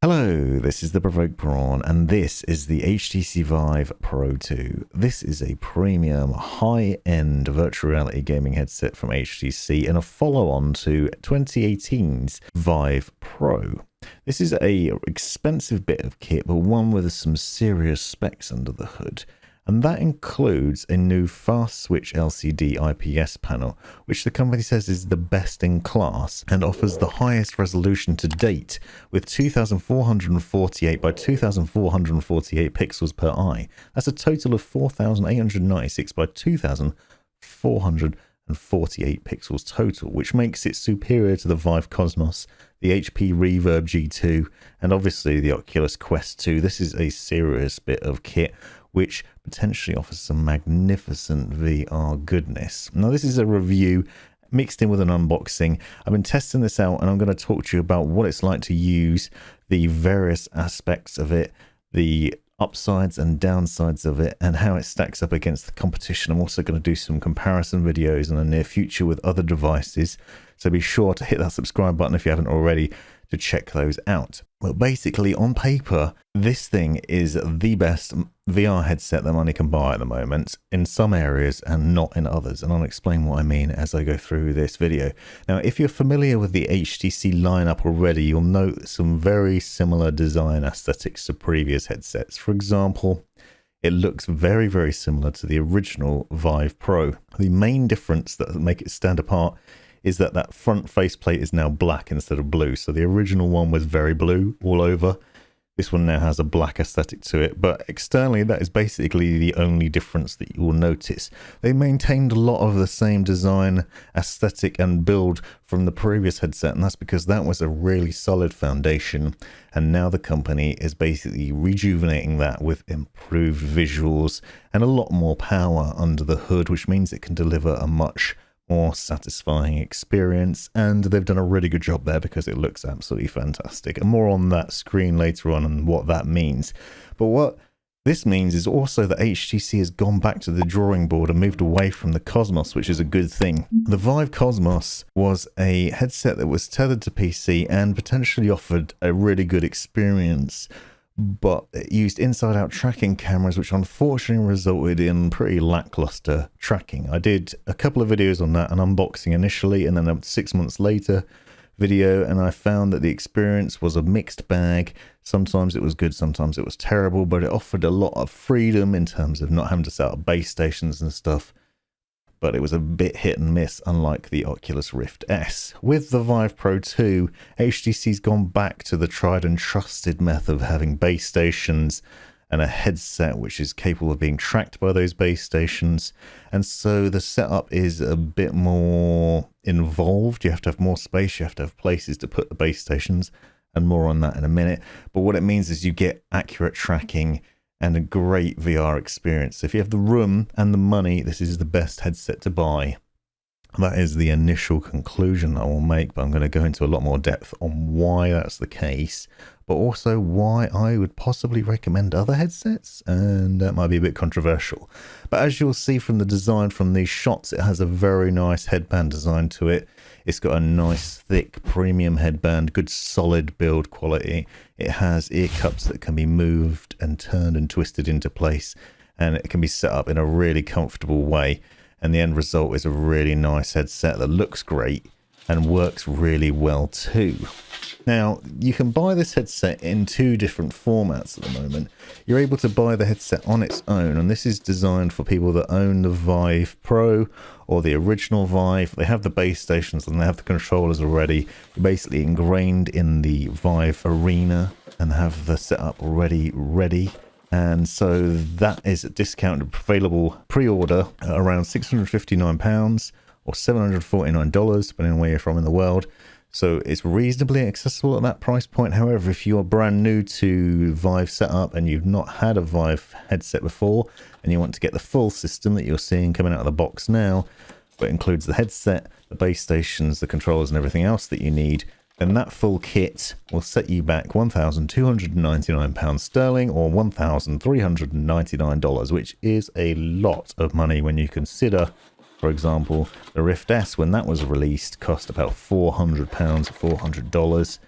Hello, this is the Provoked Prawn, and this is the HTC Vive Pro 2. This is a premium, high-end virtual reality gaming headset from HTC and a follow-on to 2018's Vive Pro. This is a expensive bit of kit, but one with some serious specs under the hood. And that includes a new fast switch LCD IPS panel, which the company says is the best in class and offers the highest resolution to date with 2448 by 2448 pixels per eye. That's a total of 4896 by 2448 pixels total, which makes it superior to the Vive Cosmos, the HP Reverb G2, and obviously the Oculus Quest 2. This is a serious bit of kit which potentially offers some magnificent VR goodness. Now, this is a review mixed in with an unboxing. I've been testing this out and I'm going to talk to you about what it's like to use, the various aspects of it, the upsides and downsides of it, and how it stacks up against the competition. I'm also going to do some comparison videos in the near future with other devices, so be sure to hit that subscribe button if you haven't already to check those out. Well, basically, on paper, this thing is the best VR headset that money can buy at the moment in some areas and not in others, and I'll explain what I mean as I go through this video. Now, if you're familiar with the HTC lineup already, you'll note some very similar design aesthetics to previous headsets. For example, it looks very, very similar to the original Vive Pro. The main difference that make it stand apart is that that front faceplate is now black instead of blue. So the original one was very blue all over. This one now has a black aesthetic to it, but externally that is basically the only difference that you will notice. They maintained a lot of the same design, aesthetic and build from the previous headset, and that's because that was a really solid foundation, and now the company is basically rejuvenating that with improved visuals and a lot more power under the hood, which means it can deliver a much more satisfying experience, and they've done a really good job there because it looks absolutely fantastic. And more on that screen later on and what that means. But what this means is also that HTC has gone back to the drawing board and moved away from the Cosmos, which is a good thing. The Vive Cosmos was a headset that was tethered to PC and potentially offered a really good experience, but it used inside-out tracking cameras, which unfortunately resulted in pretty lackluster tracking. I did a couple of videos on that, an unboxing initially, and then a 6 months later video, and I found that the experience was a mixed bag. Sometimes it was good, sometimes it was terrible, but it offered a lot of freedom in terms of not having to set up base stations and stuff. But it was a bit hit and miss, unlike the Oculus Rift S. With the Vive Pro 2, HTC's gone back to the tried and trusted method of having base stations and a headset which is capable of being tracked by those base stations. And so the setup is a bit more involved. You have to have more space, you have to have places to put the base stations, and more on that in a minute. But what it means is you get accurate tracking and a great VR experience. If you have the room and the money, this is the best headset to buy. That is the initial conclusion I will make, but I'm going to go into a lot more depth on why that's the case, but also why I would possibly recommend other headsets, and that might be a bit controversial. But as you'll see from the design from these shots, it has a very nice headband design to it. It's got a nice thick premium headband, good solid build quality. It has ear cups that can be moved and turned and twisted into place, and it can be set up in a really comfortable way. And the end result is a really nice headset that looks great and works really well too. Now, you can buy this headset in two different formats at the moment. You're able to buy the headset on its own, and this is designed for people that own the Vive Pro or the original Vive. They have the base stations and they have the controllers already. You're basically ingrained in the Vive arena and have the setup already ready. And so that is a discounted available pre-order at around £659 or $749, depending on where you're from in the world. So it's reasonably accessible at that price point. However, if you are brand new to Vive setup and you've not had a Vive headset before and you want to get the full system that you're seeing coming out of the box now, but includes the headset, the base stations, the controllers and everything else that you need, then that full kit will set you back £1,299 sterling or $1,399, which is a lot of money when you consider, for example, the Rift S, when that was released, cost about £400, $400.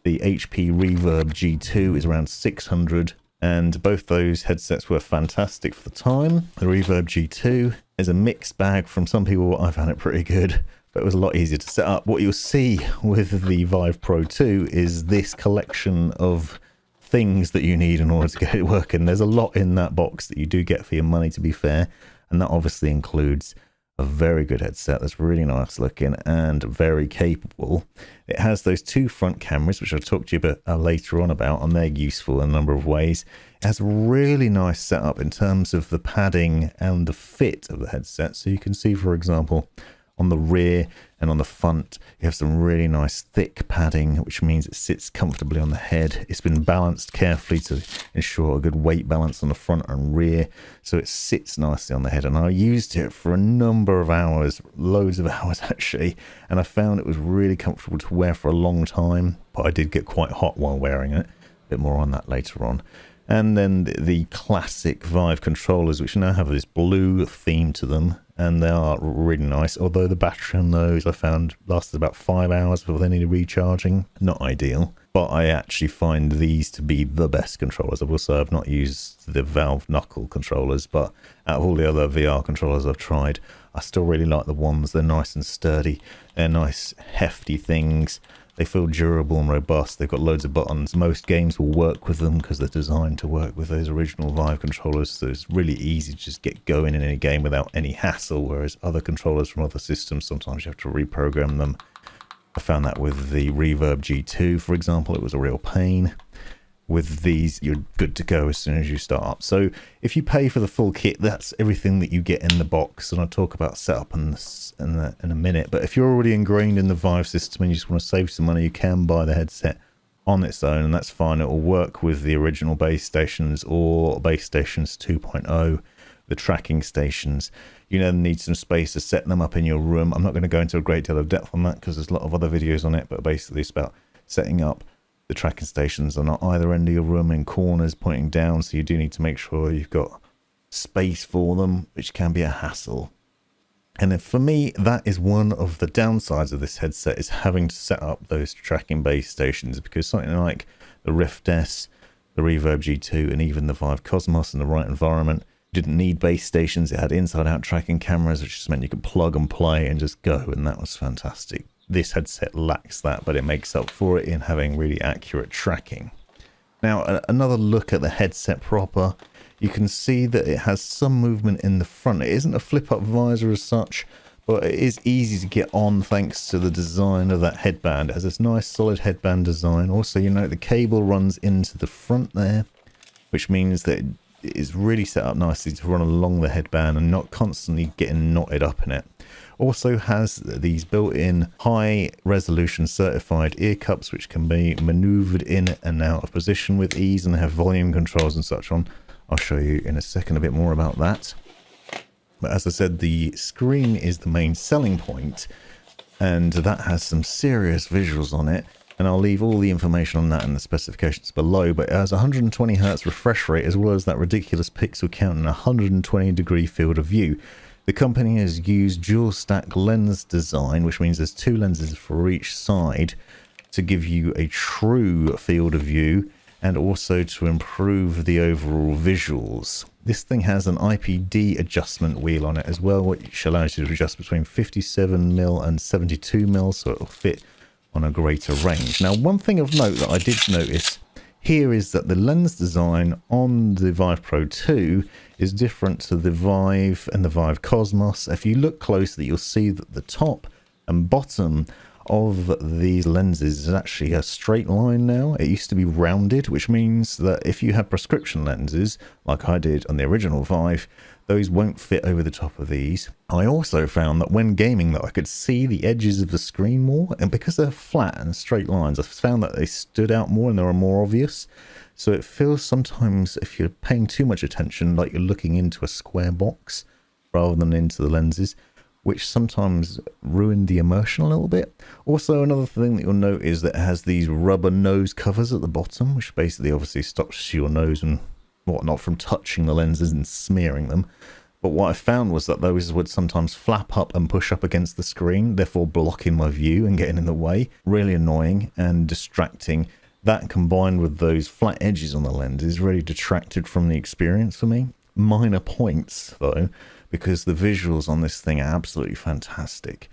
The HP Reverb G2 is around 600, and both those headsets were fantastic for the time. The Reverb G2 is a mixed bag. From some people, I found it pretty good, but it was a lot easier to set up. What you'll see with the Vive Pro 2 is this collection of things that you need in order to get it working. There's a lot in that box that you do get for your money, to be fair, and that obviously includes a very good headset that's really nice looking and very capable. It has those two front cameras, which I'll talk to you about later on about, and they're useful in a number of ways. It has a really nice setup in terms of the padding and the fit of the headset. So you can see, for example, on the rear and on the front, you have some really nice thick padding, which means it sits comfortably on the head. It's been balanced carefully to ensure a good weight balance on the front and rear, so it sits nicely on the head. And I used it for a number of hours, loads of hours actually, and I found it was really comfortable to wear for a long time, but I did get quite hot while wearing it. A bit more on that later on. And then the classic Vive controllers, which now have this blue theme to them, and they are really nice, although the battery on those I found lasted about 5 hours before they needed recharging. Not ideal, but I actually find these to be the best controllers. I will say I've not used the Valve Knuckle controllers, but out of all the other VR controllers I've tried, I still really like the ones. They're nice and sturdy, they're nice hefty things. They feel durable and robust. They've got loads of buttons. Most games will work with them because they're designed to work with those original Vive controllers. So it's really easy to just get going in any game without any hassle. Whereas other controllers from other systems, sometimes you have to reprogram them. I found that with the Reverb G2, for example, it was a real pain. With these, you're good to go as soon as you start up. So if you pay for the full kit, that's everything that you get in the box. And I'll talk about setup in a minute. But if you're already ingrained in the Vive system and you just want to save some money, you can buy the headset on its own, and that's fine. It will work with the original base stations or base stations 2.0, the tracking stations. You then need some space to set them up in your room. I'm not going to go into a great deal of depth on that because there's a lot of other videos on it, but basically it's about setting up the tracking stations on either end of your room in corners pointing down, so you do need to make sure you've got space for them, which can be a hassle. And then for me, that is one of the downsides of this headset, is having to set up those tracking base stations, because something like the Rift S, the Reverb G2, and even the Vive Cosmos in the right environment didn't need base stations. It had inside-out tracking cameras, which just meant you could plug and play and just go, and that was fantastic. This headset lacks that, but it makes up for it in having really accurate tracking. Now, another look at the headset proper. You can see that it has some movement in the front. It isn't a flip-up visor as such, but it is easy to get on thanks to the design of that headband. It has this nice solid headband design. Also, you know, the cable runs into the front there, which means that it is really set up nicely to run along the headband and not constantly getting knotted up in it. Also has these built-in high-resolution certified ear cups, which can be maneuvered in and out of position with ease, and they have volume controls and such on. I'll show you in a second a bit more about that. But as I said, the screen is the main selling point, and that has some serious visuals on it. And I'll leave all the information on that in the specifications below, but it has 120 Hz refresh rate, as well as that ridiculous pixel count and 120-degree field of view. The company has used dual stack lens design, which means there's two lenses for each side to give you a true field of view and also to improve the overall visuals. This thing has an IPD adjustment wheel on it as well, which allows you to adjust between 57mm and 72mm, so it'll fit on a greater range. Now, one thing of note that I did notice here is that the lens design on the Vive Pro 2 is different to the Vive and the Vive Cosmos. If you look closely, you'll see that the top and bottom of these lenses is actually a straight line now. It used to be rounded, which means that if you have prescription lenses, like I did on the original Vive, those won't fit over the top of these. I also found that when gaming that I could see the edges of the screen more, and because they're flat and straight lines, I found that they stood out more and they were more obvious. So it feels sometimes, if you're paying too much attention, like you're looking into a square box rather than into the lenses, which sometimes ruined the immersion a little bit. Also, another thing that you'll note is that it has these rubber nose covers at the bottom, which basically obviously stops your nose and whatnot from touching the lenses and smearing them. But what I found was that those would sometimes flap up and push up against the screen, therefore blocking my view and getting in the way. Really annoying and distracting. That combined with those flat edges on the lenses really detracted from the experience for me. Minor points though, because the visuals on this thing are absolutely fantastic.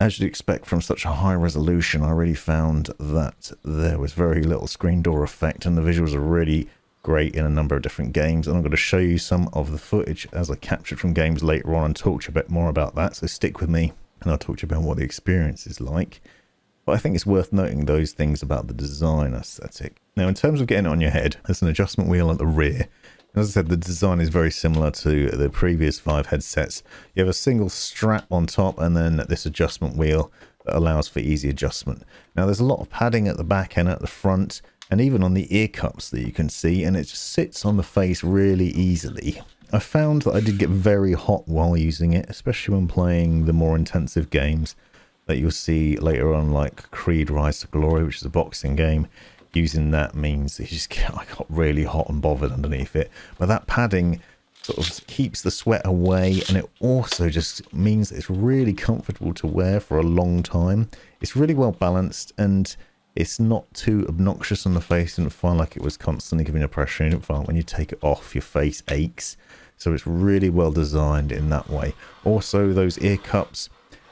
As you'd expect from such a high resolution, I really found that there was very little screen door effect, and the visuals are really great in a number of different games. And I'm going to show you some of the footage as I captured from games later on and talk to you a bit more about that. So stick with me and I'll talk to you about what the experience is like. But I think it's worth noting those things about the design aesthetic. Now, in terms of getting it on your head, there's an adjustment wheel at the rear. As I said, the design is very similar to the previous Vive headsets. You have a single strap on top and then this adjustment wheel that allows for easy adjustment. Now, there's a lot of padding at the back and at the front, and even on the ear cups that you can see, and it just sits on the face really easily. I found that I did get very hot while using it, especially when playing the more intensive games that you'll see later on, like Creed Rise to Glory, which is a boxing game. Using that means I got really hot and bothered underneath it. But that padding sort of keeps the sweat away, and it also just means that it's really comfortable to wear for a long time. It's really well balanced, and it's not too obnoxious on the face. You didn't feel like it was constantly giving you pressure. You didn't feel like when you take it off, your face aches. So it's really well designed in that way. Also, those ear cups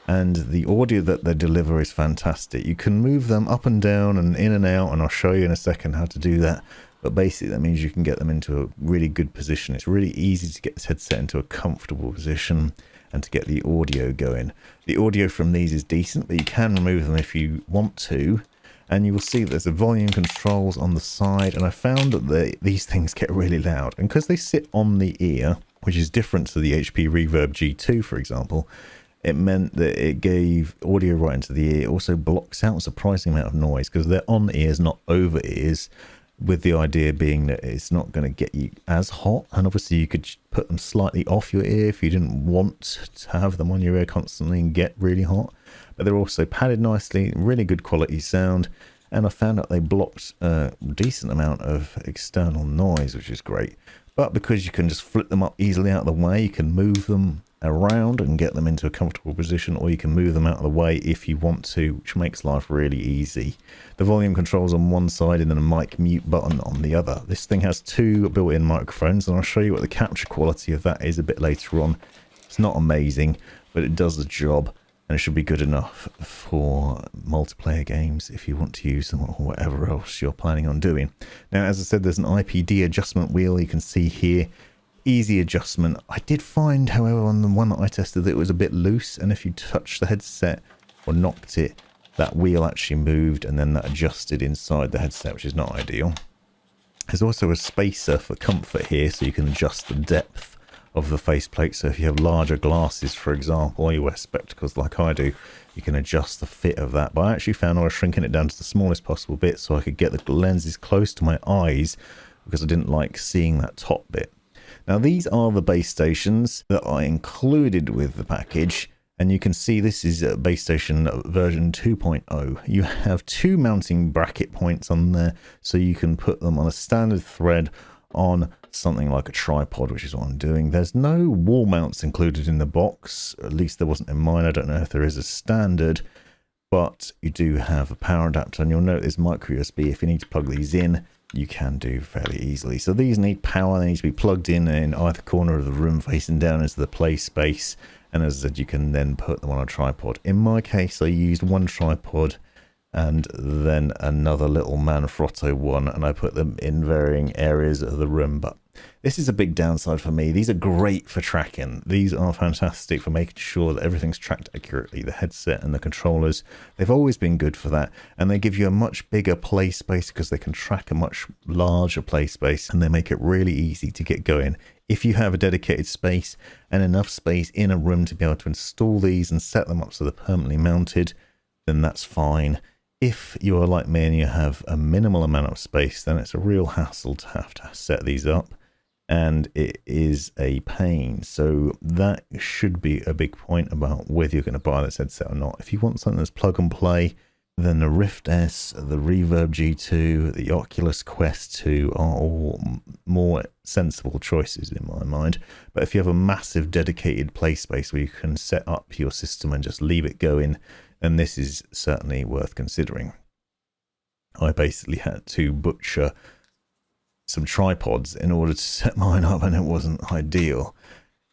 and the audio that they deliver is fantastic. You can move them up and down and in and out, and I'll show you in a second how to do that. But basically that means you can get them into a really good position. It's really easy to get this headset into a comfortable position and to get the audio going. The audio from these is decent, but you can remove them if you want to. And you will see there's a volume controls on the side, and I found that these things get really loud. And because they sit on the ear, which is different to the HP Reverb G2, for example, it meant that it gave audio right into the ear. It also blocks out a surprising amount of noise because they're on ears, not over ears, with the idea being that it's not going to get you as hot. And obviously you could put them slightly off your ear if you didn't want to have them on your ear constantly and get really hot. But they're also padded nicely, really good quality sound. And I found out they blocked a decent amount of external noise, which is great. But because you can just flip them up easily out of the way, you can move them around and get them into a comfortable position, or you can move them out of the way if you want to, which makes life really easy. The volume controls on one side and then a mic mute button on the other. This thing has two built-in microphones, and I'll show you what the capture quality of that is a bit later on. It's not amazing, but it does the job, and it should be good enough for multiplayer games if you want to use them or whatever else you're planning on doing. Now, as I said, there's an IPD adjustment wheel you can see here. Easy adjustment. I did find, however, on the one that I tested, that it was a bit loose, and if you touched the headset or knocked it, that wheel actually moved and then that adjusted inside the headset, which is not ideal. There's also a spacer for comfort here, so you can adjust the depth of the faceplate. So if you have larger glasses, for example, or you wear spectacles like I do, you can adjust the fit of that. But I actually found I was shrinking it down to the smallest possible bit so I could get the lenses close to my eyes, because I didn't like seeing that top bit. Now, these are the base stations that I included with the package, and you can see this is a base station version 2.0. You have two mounting bracket points on there, so you can put them on a standard thread on something like a tripod, which is what I'm doing. There's no wall mounts included in the box, at least there wasn't in mine. I don't know if there is a standard, but you do have a power adapter, and you'll note there's micro USB. If you need to plug these in, you can do fairly easily. So these need power. They need to be plugged in either corner of the room facing down into the play space, and as I said, you can then put them on a tripod. In my case, I used one tripod and then another little Manfrotto one, and I put them in varying areas of the room. But this is a big downside for me. These are great for tracking. These are fantastic for making sure that everything's tracked accurately. The headset and the controllers, they've always been good for that, and they give you a much bigger play space because they can track a much larger play space, and they make it really easy to get going. If you have a dedicated space and enough space in a room to be able to install these and set them up so they're permanently mounted, then that's fine. If you are like me and you have a minimal amount of space, then it's a real hassle to have to set these up, and it is a pain. So that should be a big point about whether you're going to buy this headset or not. If you want something that's plug and play, then the Rift S, the Reverb G2, the Oculus Quest 2 are all more sensible choices in my mind. But if you have a massive dedicated play space where you can set up your system and just leave it going, then this is certainly worth considering. I basically had to butcher some tripods in order to set mine up, and it wasn't ideal.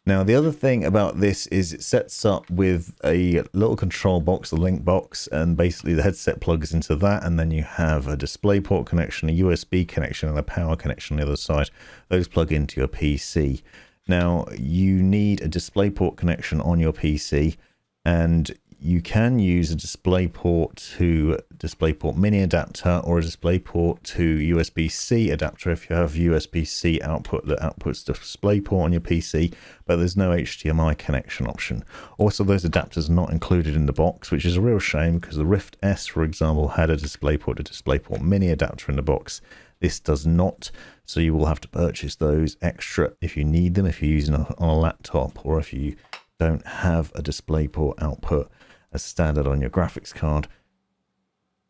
Now, the other thing about this is it sets up with a little control box, a link box, and basically the headset plugs into that, and then you have a DisplayPort connection, a USB connection, and a power connection on the other side. Those plug into your PC. Now, you need a DisplayPort connection on your PC, and you can use a DisplayPort to DisplayPort mini adapter or a DisplayPort to USB-C adapter if you have USB-C output that outputs DisplayPort on your PC, but there's no HDMI connection option. Also, those adapters are not included in the box, which is a real shame because the Rift S, for example, had a DisplayPort to DisplayPort mini adapter in the box. This does not, so you will have to purchase those extra if you need them, if you're using it on a laptop or if you don't have a DisplayPort output as standard on your graphics card.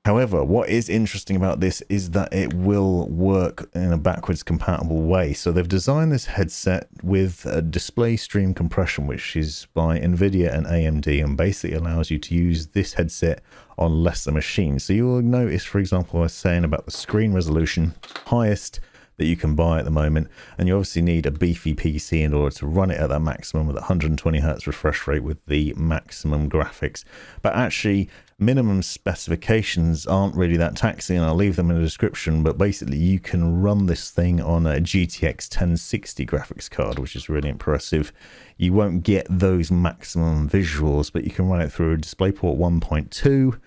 However, what is interesting about this is that it will work in a backwards compatible way. So they've designed this headset with a display stream compression, which is by NVIDIA and AMD, and basically allows you to use this headset on lesser machines. So you will notice, for example, I was saying about the screen resolution, highest that you can buy at the moment, and you obviously need a beefy PC in order to run it at that maximum with 120 Hz refresh rate with the maximum graphics. But actually, minimum specifications aren't really that taxing, and I'll leave them in the description, but basically you can run this thing on a GTX 1060 graphics card, which is really impressive. You won't get those maximum visuals, but you can run it through a DisplayPort 1.2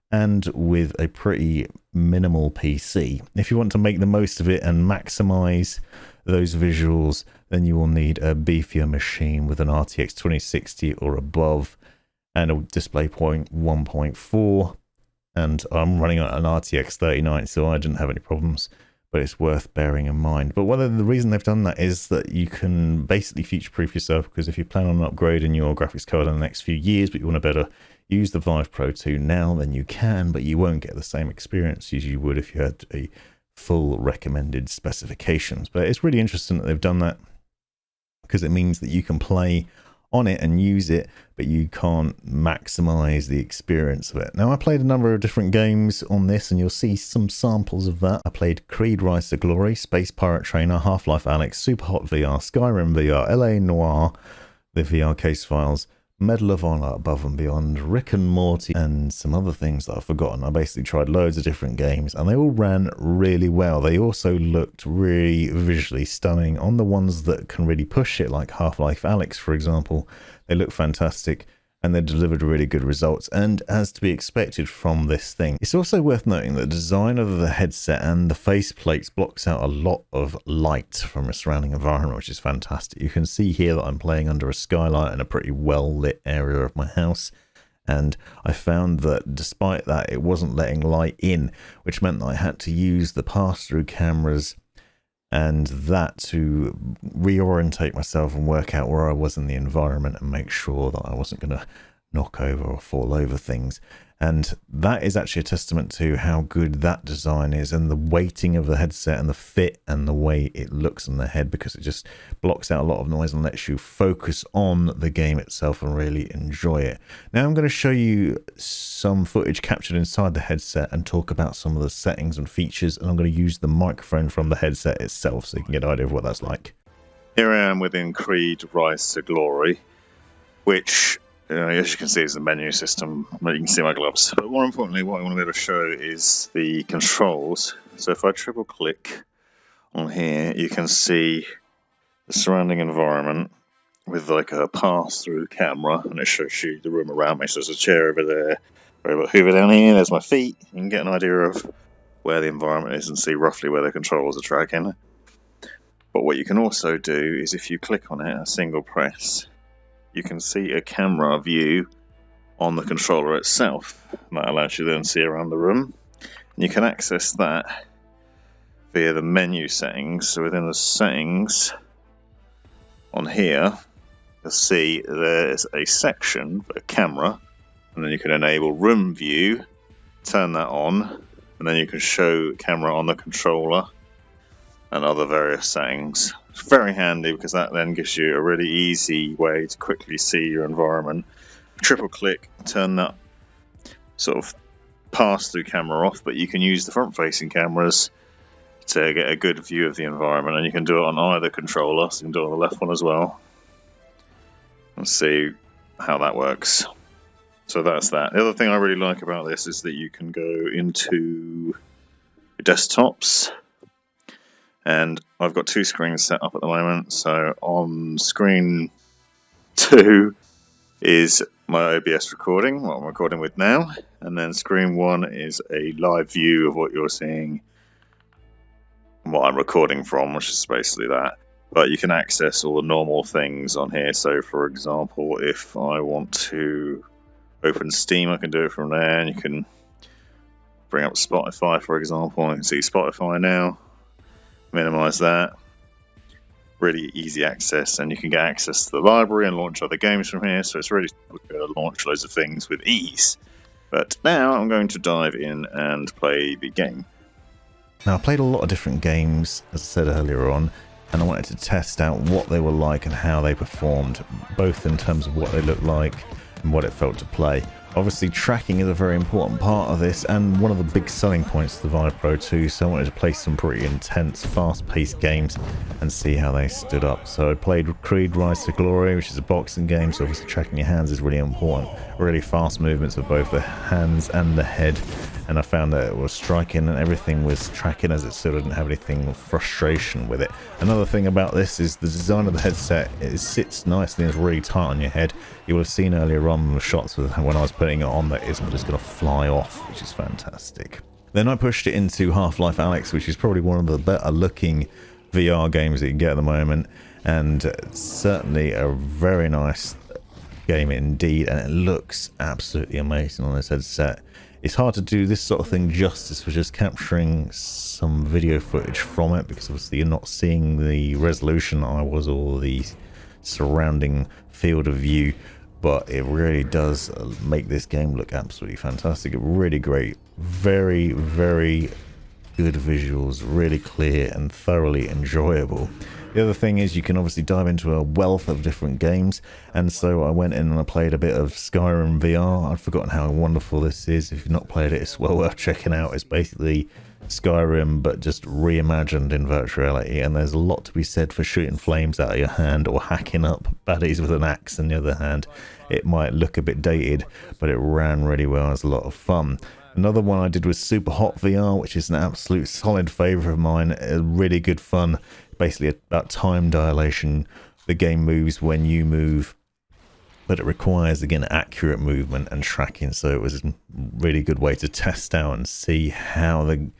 and with a pretty minimal PC. If you want to make the most of it and maximize those visuals, then you will need a beefier machine with an RTX 2060 or above and a DisplayPort 1.4, and I'm running on an RTX 3090, so I didn't have any problems, but it's worth bearing in mind. But the reason they've done that is that you can basically future-proof yourself, because if you plan on upgrading your graphics card in the next few years, but you want to better use the Vive Pro 2 now, then you can, but you won't get the same experience as you would if you had a full recommended specifications. But it's really interesting that they've done that, because it means that you can play on it and use it, but you can't maximize the experience of it. Now, I played a number of different games on this, and you'll see some samples of that. I played Creed Rise to Glory, Space Pirate Trainer, Half-Life Alyx, Superhot VR, Skyrim VR, LA Noire, the VR case files, Medal of Honor Above and Beyond, Rick and Morty, and some other things that I've forgotten. I basically tried loads of different games, and they all ran really well. They also looked really visually stunning. On the ones that can really push it, like Half-Life Alyx, for example, they look fantastic, and they delivered really good results, and as to be expected from this thing. It's also worth noting that the design of the headset and the face plates blocks out a lot of light from a surrounding environment, which is fantastic. You can see here that I'm playing under a skylight in a pretty well lit area of my house, and I found that despite that, it wasn't letting light in, which meant that I had to use the pass-through cameras and that to reorientate myself and work out where I was in the environment and make sure that I wasn't going to knock over or fall over things. And that is actually a testament to how good that design is, and the weighting of the headset and the fit and the way it looks on the head, because it just blocks out a lot of noise and lets you focus on the game itself and really enjoy it. Now I'm going to show you some footage captured inside the headset and talk about some of the settings and features, and I'm going to use the microphone from the headset itself so you can get an idea of what that's like. Here I am within Creed Rise to Glory, which as you can see, is the menu system. You can see my gloves. But more importantly, what I want to be able to show is the controls. So if I triple click on here, you can see the surrounding environment with like a pass-through camera, and it shows you the room around me. So there's a chair over there, Hoover down here, there's my feet. You can get an idea of where the environment is and see roughly where the controls are tracking. But what you can also do is if you click on it, a single press, you can see a camera view on the controller itself. And that allows you to then see around the room. And you can access that via the menu settings. So within the settings on here, you'll see there's a section for a camera, and then you can enable room view turn that on, and then you can show camera on the controller and other various settings. It's very handy because that then gives you a really easy way to quickly see your environment. Triple click, turn that sort of pass-through camera off, but you can use the front-facing cameras to get a good view of the environment, and you can do it on either controller, so you can do it on the left one as well. Let's see how that works. So that's that. The other thing I really like about this is that you can go into your desktops, and I've got two screens set up at the moment. So on screen 2 is my OBS recording, what I'm recording with now, and then screen 1 is a live view of what you're seeing, what I'm recording from, which is basically that. But you can access all the normal things on here. So for example, if I want to open Steam, I can do it from there, and you can bring up Spotify, for example. I can see Spotify now, minimize that. Really easy access, and you can get access to the library and launch other games from here, so it's really good to launch loads of things with ease. But now I'm going to dive in and play the game. Now, I played a lot of different games, as I said earlier on, and I wanted to test out what they were like and how they performed, both in terms of what they looked like and what it felt to play. Obviously, tracking is a very important part of this, and one of the big selling points of the Vive Pro 2, so I wanted to play some pretty intense, fast-paced games and see how they stood up. So I played Creed Rise to Glory, which is a boxing game, so obviously tracking your hands is really important. Really fast movements of both the hands and the head, and I found that it was striking and everything was tracking as it sort of didn't have anything frustration with it. Another thing about this is the design of the headset. It sits nicely and it's really tight on your head. You will have seen earlier on the shots with when I was putting it on that isn't just going to fly off, which is fantastic. Then I pushed it into Half-Life Alyx, which is probably one of the better looking VR games that you can get at the moment, and certainly a very nice game indeed, and it looks absolutely amazing on this headset. It's hard to do this sort of thing justice for just capturing some video footage from it, because obviously you're not seeing the resolution I was or the surrounding field of view, but it really does make this game look absolutely fantastic. Really great, very, very good visuals, really clear and thoroughly enjoyable. The other thing is you can obviously dive into a wealth of different games, and so I went in and I played a bit of Skyrim VR. I'd forgotten how wonderful this is. If you've not played it, it's well worth checking out. It's basically Skyrim but just reimagined in virtual reality, and there's a lot to be said for shooting flames out of your hand or hacking up baddies with an axe in the other hand. It might look a bit dated, but it ran really well. It's a lot of fun. Another one I did was Super Hot VR, which is an absolute solid favourite of mine. Really good fun. Basically about time dilation. The game moves when you move, but it requires, again, accurate movement and tracking, so it was a really good way to test out and see how the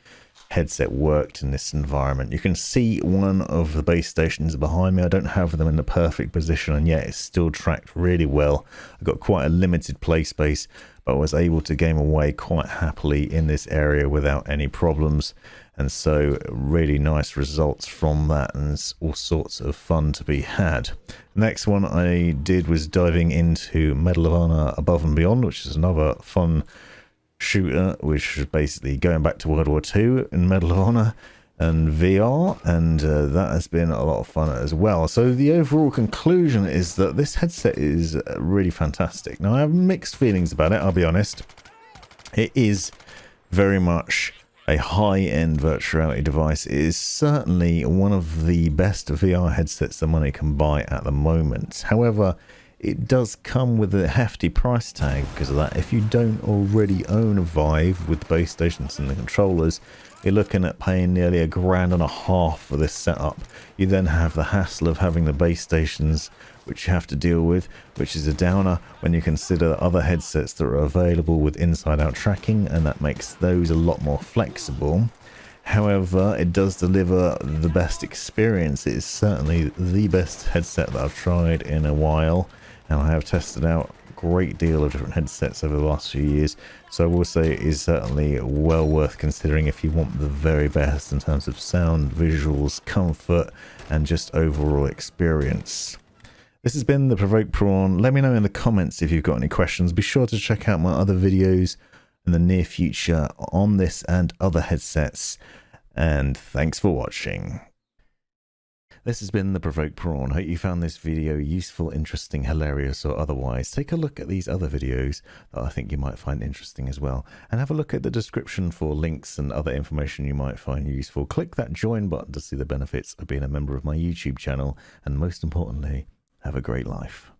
headset worked in this environment. You can see one of the base stations behind me. I don't have them in the perfect position, and yet it's still tracked really well. I've got quite a limited play space, but I was able to game away quite happily in this area without any problems, and so really nice results from that, and it's all sorts of fun to be had. The next one I did was diving into Medal of Honor Above and Beyond, which is another fun shooter, which is basically going back to World War II in Medal of Honor and VR, and that has been a lot of fun as well. So the overall conclusion is that this headset is really fantastic. Now, I have mixed feelings about it, I'll be honest. It is very much a high-end virtual reality device. It is certainly one of the best VR headsets the money can buy at the moment. However, it does come with a hefty price tag because of that. If you don't already own a Vive with the base stations and the controllers, you're looking at paying nearly $1,500 for this setup. You then have the hassle of having the base stations, which you have to deal with, which is a downer when you consider other headsets that are available with inside-out tracking, and that makes those a lot more flexible. However, it does deliver the best experience. It is certainly the best headset that I've tried in a while, and I have tested out a great deal of different headsets over the last few years, so I will say it is certainly well worth considering if you want the very best in terms of sound, visuals, comfort, and just overall experience. This has been the Provoked Prawn. Let me know in the comments if you've got any questions. Be sure to check out my other videos in the near future on this and other headsets. And thanks for watching. This has been the Provoked Prawn. Hope you found this video useful, interesting, hilarious, or otherwise. Take a look at these other videos that I think you might find interesting as well. And have a look at the description for links and other information you might find useful. Click that join button to see the benefits of being a member of my YouTube channel. And most importantly, have a great life.